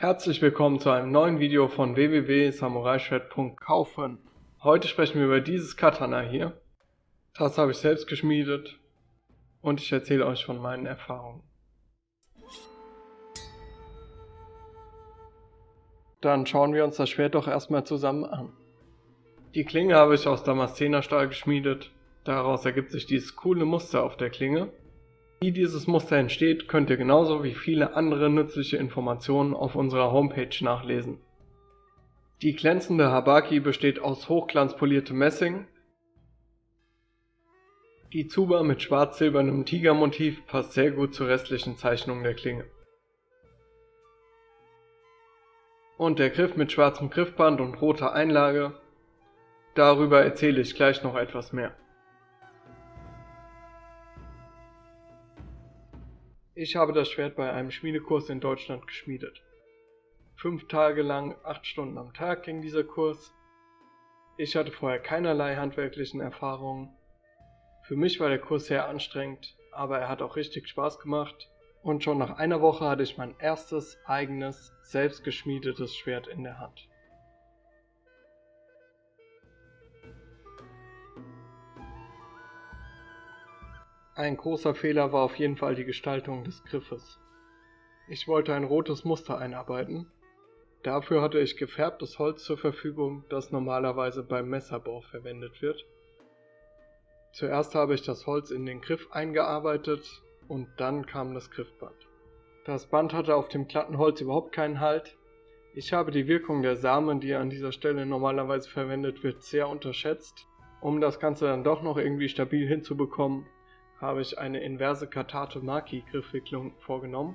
Herzlich willkommen zu einem neuen Video von www.samuraischwert.kaufen. Heute sprechen wir über dieses Katana hier. Das habe ich selbst geschmiedet und ich erzähle euch von meinen Erfahrungen. Dann schauen wir uns das Schwert doch erstmal zusammen an. Die Klinge habe ich aus Damaszenerstahl geschmiedet. Daraus ergibt sich dieses coole Muster auf der Klinge. Wie dieses Muster entsteht, könnt ihr genauso wie viele andere nützliche Informationen auf unserer Homepage nachlesen. Die glänzende Habaki besteht aus hochglanzpoliertem Messing. Die Tsuba mit schwarz-silbernem Tigermotiv passt sehr gut zur restlichen Zeichnung der Klinge. Und der Griff mit schwarzem Griffband und roter Einlage, darüber erzähle ich gleich noch etwas mehr. Ich habe das Schwert bei einem Schmiedekurs in Deutschland geschmiedet. 5 Tage lang, 8 Stunden am Tag ging dieser Kurs. Ich hatte vorher keinerlei handwerklichen Erfahrungen. Für mich war der Kurs sehr anstrengend, aber er hat auch richtig Spaß gemacht. Und schon nach einer Woche hatte ich mein erstes, eigenes, selbst geschmiedetes Schwert in der Hand. Ein großer Fehler war auf jeden Fall die Gestaltung des Griffes. Ich wollte ein rotes Muster einarbeiten. Dafür hatte ich gefärbtes Holz zur Verfügung, das normalerweise beim Messerbau verwendet wird. Zuerst habe ich das Holz in den Griff eingearbeitet und dann kam das Griffband. Das Band hatte auf dem glatten Holz überhaupt keinen Halt. Ich habe die Wirkung der Samen, die an dieser Stelle normalerweise verwendet wird, sehr unterschätzt. Um das Ganze dann doch noch irgendwie stabil hinzubekommen, habe ich eine inverse Katate Maki Griffwicklung vorgenommen,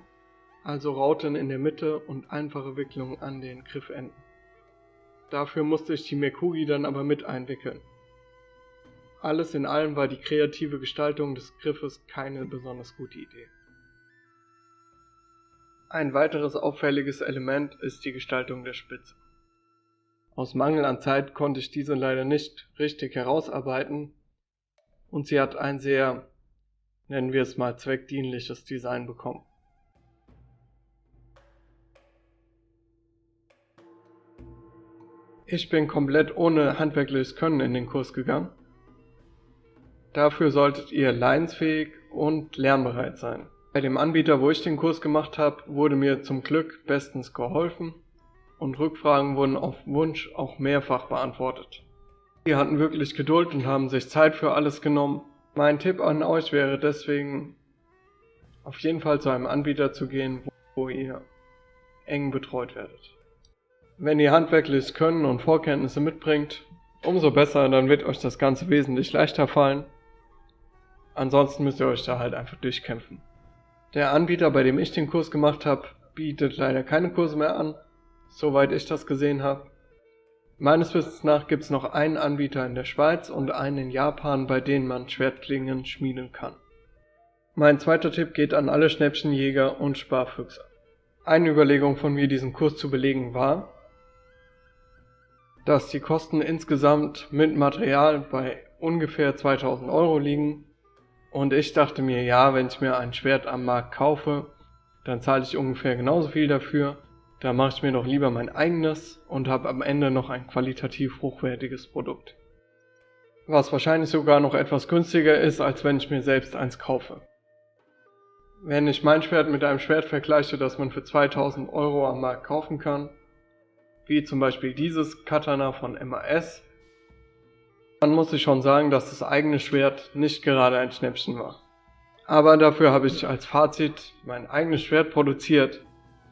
also Rauten in der Mitte und einfache Wicklungen an den Griffenden. Dafür musste ich die Mekugi dann aber mit einwickeln. Alles in allem war die kreative Gestaltung des Griffes keine besonders gute Idee. Ein weiteres auffälliges Element ist die Gestaltung der Spitze. Aus Mangel an Zeit konnte ich diese leider nicht richtig herausarbeiten und sie hat ein sehr, nennen wir es mal, zweckdienliches Design bekommen. Ich bin komplett ohne handwerkliches Können in den Kurs gegangen. Dafür solltet ihr leidensfähig und lernbereit sein. Bei dem Anbieter, wo ich den Kurs gemacht habe, wurde mir zum Glück bestens geholfen und Rückfragen wurden auf Wunsch auch mehrfach beantwortet. Die hatten wirklich Geduld und haben sich Zeit für alles genommen. Mein Tipp an euch wäre deswegen, auf jeden Fall zu einem Anbieter zu gehen, wo ihr eng betreut werdet. Wenn ihr handwerkliches Können und Vorkenntnisse mitbringt, umso besser, dann wird euch das Ganze wesentlich leichter fallen. Ansonsten müsst ihr euch da halt einfach durchkämpfen. Der Anbieter, bei dem ich den Kurs gemacht habe, bietet leider keine Kurse mehr an, soweit ich das gesehen habe. Meines Wissens nach gibt es noch einen Anbieter in der Schweiz und einen in Japan, bei denen man Schwertklingen schmieden kann. Mein zweiter Tipp geht an alle Schnäppchenjäger und Sparfüchse. Eine Überlegung von mir, diesen Kurs zu belegen, war, dass die Kosten insgesamt mit Material bei ungefähr 2000 € liegen und ich dachte mir, ja, wenn ich mir ein Schwert am Markt kaufe, dann zahle ich ungefähr genauso viel dafür. Da mache ich mir doch lieber mein eigenes und habe am Ende noch ein qualitativ hochwertiges Produkt. Was wahrscheinlich sogar noch etwas günstiger ist, als wenn ich mir selbst eins kaufe. Wenn ich mein Schwert mit einem Schwert vergleiche, das man für 2000 € am Markt kaufen kann, wie zum Beispiel dieses Katana von MAS, dann muss ich schon sagen, dass das eigene Schwert nicht gerade ein Schnäppchen war. Aber dafür habe ich als Fazit mein eigenes Schwert produziert.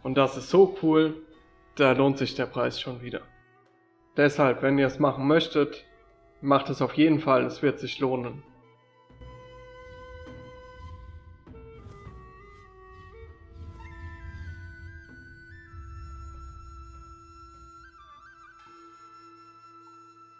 Und das ist so cool, da lohnt sich der Preis schon wieder. Deshalb, wenn ihr es machen möchtet, macht es auf jeden Fall, es wird sich lohnen.